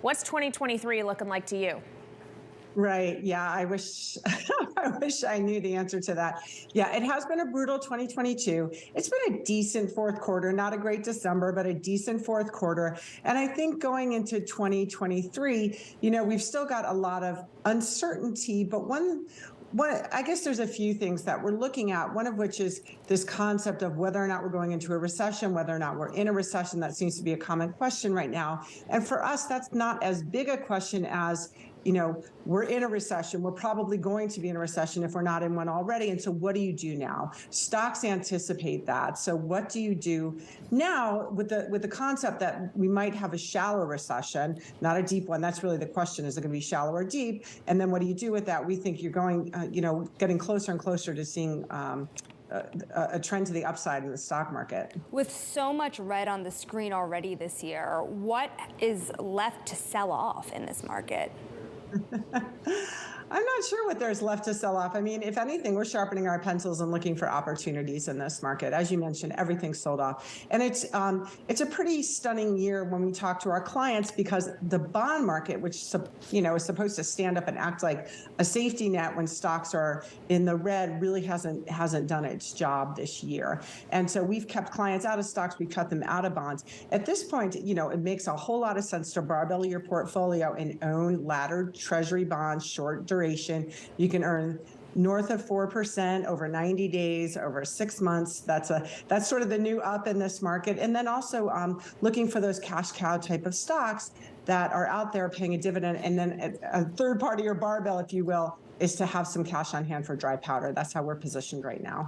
What's 2023 looking like to you? Right. Yeah. I wish I wish I knew the answer to that. Yeah, it has been a brutal 2022. It's been a decent fourth quarter, not a great December, but a decent fourth quarter. And I think going into 2023, we've still got a lot of uncertainty, but I guess there's a few things that we're looking at, one of which is this concept of whether or not we're going into a recession, whether or not we're in a recession. That seems to be a common question right now. And for us, that's not as big a question as, we're in a recession. We're probably going to be in a recession if we're not in one already. And so what do you do now? Stocks anticipate that. So what do you do now with the concept that we might have a shallow recession, not a deep one? That's really the question. Is it going to be shallow or deep? And then what do you do with that? We think you're going, getting closer and closer to seeing a trend to the upside in the stock market. With so much red on the screen already this year, what is left to sell off in this market? I'm not sure what there's left to sell off. I mean, if anything, we're sharpening our pencils and looking for opportunities in this market. As you mentioned, everything's sold off. And it's a pretty stunning year when we talk to our clients, because the bond market, which is supposed to stand up and act like a safety net when stocks are in the red, really hasn't done its job this year. And so we've kept clients out of stocks, we've cut them out of bonds. At this point, it makes a whole lot of sense to barbell your portfolio and own laddered treasury bonds, short duration. You can earn north of 4% over 90 days, over 6 months. That's sort of the new up in this market. And then also looking for those cash cow type of stocks that are out there paying a dividend. And then a third part of your barbell, if you will, is to have some cash on hand for dry powder. That's how we're positioned right now.